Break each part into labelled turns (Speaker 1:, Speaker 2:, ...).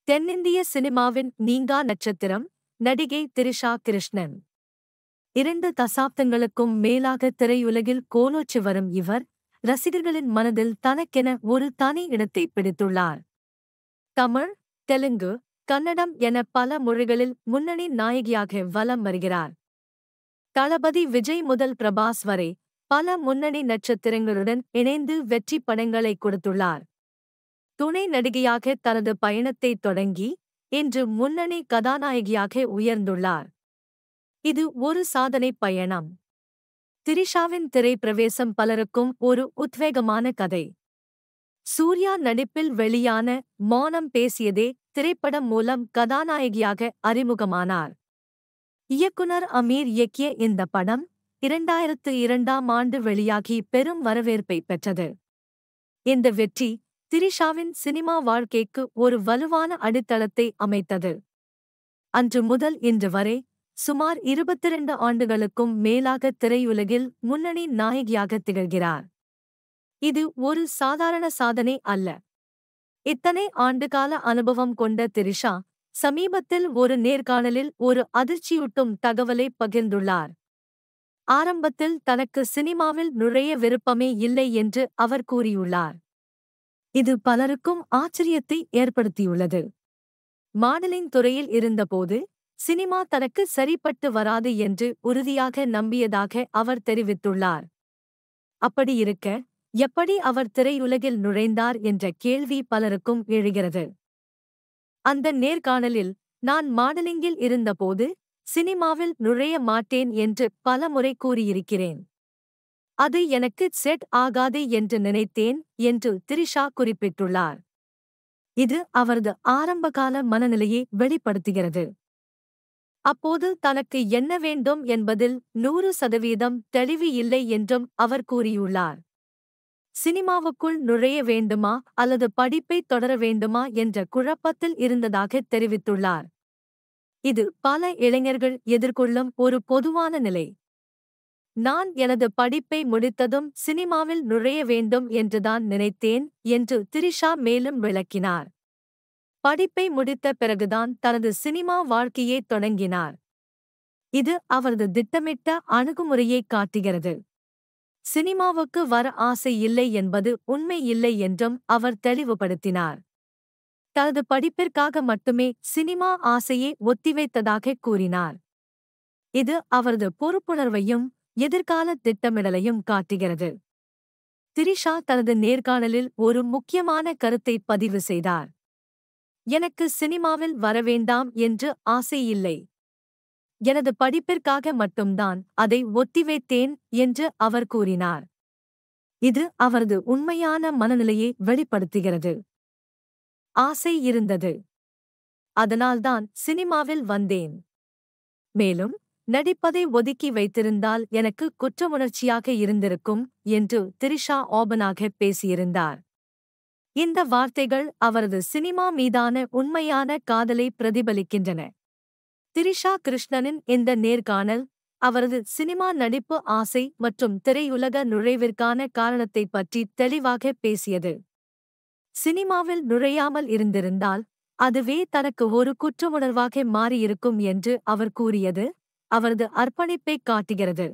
Speaker 1: தென்னிந்திய சினிமாவின் நீங்கா நட்சத்திரம் நடிகை திரிஷா கிருஷ்ணன். 2 தசாப்தங்களுக்கும் மேலாக திரையுலகில் கோலோச்சி வரும் இவர், ரசிகர்களின் மனதில் தனக்கென ஒரு தனி இடத்தை பிடித்துள்ளார். தமிழ், தெலுங்கு, கன்னடம் என பல மொழிகளில் முன்னணி நாயகியாக வலம் வருகிறார். தளபதி விஜய் முதல் பிரபாஸ் வரை பல முன்னணி நட்சத்திரங்களுடன் இணைந்து வெற்றி படங்களை கொடுத்துள்ளார். துணை நடிகையாக தனது பயணத்தை தொடங்கி, இன்று முன்னணி கதாநாயகியாக உயர்ந்துள்ளார். இது ஒரு சாதனை பயணம். திரிஷாவின் திரைப்பிரவேசம் பலருக்கும் ஒரு உத்வேகமான கதை. சூர்யா நடிப்பில் வெளியான மௌனம் பேசியதே திரைப்படம் மூலம் கதாநாயகியாக அறிமுகமானார். இயக்குனர் அமீர் இயக்கிய இந்த படம் 2002ஆம் ஆண்டு வெளியாகி பெரும் வரவேற்பை பெற்றது. இந்த வெற்றி திரிஷாவின் சினிமா வாழ்க்கைக்கு ஒரு வலுவான அடித்தளத்தை அமைத்தது. அன்று முதல் இன்று வரை சுமார் 22 ஆண்டுகளுக்கும் மேலாக திரையுலகில் முன்னணி நாயகியாக திகழ்கிறார். இது ஒரு சாதாரண சாதனை அல்ல. இத்தனை ஆண்டுகால அனுபவம் கொண்ட திரிஷா, சமீபத்தில் ஒரு நேர்காணலில் ஒரு அதிர்ச்சியூட்டும் தகவலை பகிர்ந்துள்ளார். ஆரம்பத்தில் தனக்கு சினிமாவில் நுழைய விருப்பமே இல்லை என்று அவர் கூறியுள்ளார். இது பலருக்கும் ஆச்சரியத்தை ஏற்படுத்தியுள்ளது. மாடலிங் துறையில் இருந்தபோது சினிமா தனக்கு சரிப்பட்டு வராது என்று உறுதியாக நம்பியதாக அவர் தெரிவித்துள்ளார். அப்படி இருக்க, எப்படி அவர் திரையுலகில் நுழைந்தார் என்ற கேள்வி பலருக்கும் எழுகிறது. அந்த நேர்காணலில், நான் மாடலிங்கில் இருந்தபோது சினிமாவில் நுழைய மாட்டேன் என்று பலமுறை கூறியிருக்கிறேன். அது எனக்கு செட் ஆகாது என்று நினைத்தேன் என்று திரிஷா குறிப்பிட்டுள்ளார். இது அவரது ஆரம்பகால மனநிலையை வெளிப்படுத்துகிறது. அப்போது தனக்கு என்ன வேண்டும் என்பதில் 100% தெளிவு இல்லை என்றும் அவர் கூறியுள்ளார். சினிமாவுக்குள் நுழைய வேண்டுமா அல்லது படிப்பை தொடர வேண்டுமா என்ற குழப்பத்தில் இருந்ததாக தெரிவித்துள்ளார். இது பல இளைஞர்கள் எதிர்கொள்ளும் ஒரு பொதுவான நிலை. நான் எனது படிப்பை முடித்ததும் சினிமாவில் நுழைய வேண்டும் என்றுதான் நினைத்தேன் என்று திரிஷா மேலும் விளக்கினார். படிப்பை முடித்த பிறகுதான் தனது சினிமா வாழ்க்கையை தொடங்கினார். இது அவரது திட்டமிட்ட அணுகுமுறையை காட்டுகிறது. சினிமாவுக்கு வர ஆசை இல்லை என்பது உண்மை இல்லை என்றும் அவர் தெளிவுபடுத்தினார். தனது படிப்பிற்காக மட்டுமே சினிமா ஆசையை ஒத்திவைத்ததாக கூறினார். இது அவரது பொறுப்புணர்வையும் எதிர்கால திட்டமிடலையும் காட்டுகிறது. திரிஷா தனது நேர்காணலில் ஒரு முக்கியமான கருத்தை பதிவு செய்தார். எனக்கு சினிமாவில் வரவேண்டாம் என்று ஆசை இல்லை. எனது படிப்பிற்காக மட்டும்தான் அதை ஒத்திவைத்தேன் என்று அவர் கூறினார். இது அவரது உண்மையான மனநிலையை வெளிப்படுத்துகிறது. ஆசை இருந்தது. அதனால்தான் சினிமாவில் வந்தேன். மேலும், நடிப்பதை ஒதுக்கி வைத்திருந்தால் எனக்கு குற்றமுணர்ச்சியாக இருந்திருக்கும் என்று திரிஷா ஓபனாக பேசியிருந்தார். இந்த வார்த்தைகள் அவரது சினிமா மீதான உண்மையான காதலை பிரதிபலிக்கின்றன. திரிஷா கிருஷ்ணனின் இந்த நேர்காணல் அவரது சினிமா நடிப்பு ஆசை மற்றும் திரையுலக நுழைவிற்கான காரணத்தை பற்றி தெளிவாக பேசியது. சினிமாவில் நுழையாமல் இருந்திருந்தால் அதுவே தனக்கு ஒரு குற்றமுணர்வாக மாறியிருக்கும் என்று அவர் கூறியது அவரது அர்ப்பணிப்பைக் காட்டுகிறது.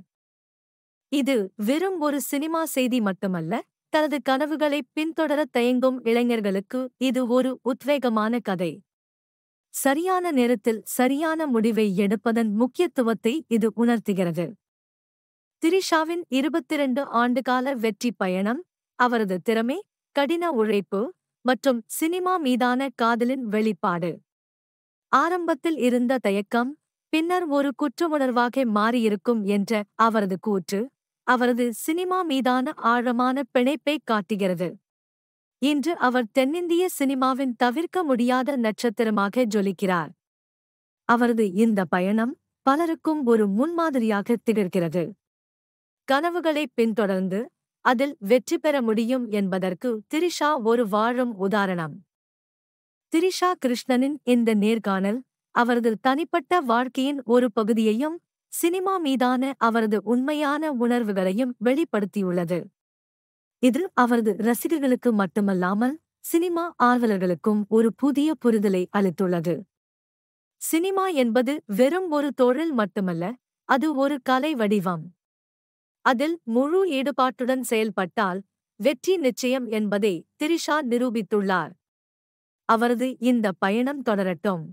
Speaker 1: இது வெறும் ஒரு சினிமா செய்தி மட்டுமல்ல, தனது கனவுகளை பின்தொடர தயங்கும் இளைஞர்களுக்கு இது ஒரு உத்வேகமான கதை. சரியான நேரத்தில் சரியான முடிவை எடுப்பதன் முக்கியத்துவத்தை இது உணர்த்துகிறது. திரிஷாவின் 22 ஆண்டுகால வெற்றி பயணம், அவரது திறமை, கடின உழைப்பு மற்றும் சினிமா மீதான காதலின் வெளிப்பாடு. ஆரம்பத்தில் இருந்த தயக்கம் பின்னர் ஒரு குற்றமுணர்வாக மாறியிருக்கும் என்ற அவரது கூற்று அவரது சினிமா மீதான ஆழமான பிணைப்பைக் காட்டுகிறது. இன்று அவர் தென்னிந்திய சினிமாவின் தவிர்க்க முடியாத நட்சத்திரமாக ஜொலிக்கிறார். அவரது இந்த பயணம் பலருக்கும் ஒரு முன்மாதிரியாக திகழ்கிறது. கனவுகளை பின்தொடர்ந்து அதில் வெற்றி பெற முடியும் என்பதற்கு திரிஷா ஒரு வாழும் உதாரணம். திரிஷா கிருஷ்ணனின் இந்த நேர்காணல் அவரது தனிப்பட்ட வாழ்க்கையின் ஒரு பகுதியையும் சினிமா மீதான அவரது உண்மையான உணர்வுகளையும் வெளிப்படுத்தியுள்ளது. இது அவரது ரசிகர்களுக்கு மட்டுமல்லாமல் சினிமா ஆர்வலர்களுக்கும் ஒரு புதிய புரிதலை அளித்துள்ளது. சினிமா என்பது வெறும் ஒரு தொழில் மட்டுமல்ல, அது ஒரு கலை வடிவம். அதில் முழு ஈடுபாட்டுடன் செயல்பட்டால் வெற்றி நிச்சயம் என்பதை திரிஷா நிரூபித்துள்ளார். அவரது இந்த பயணம் தொடரட்டும்.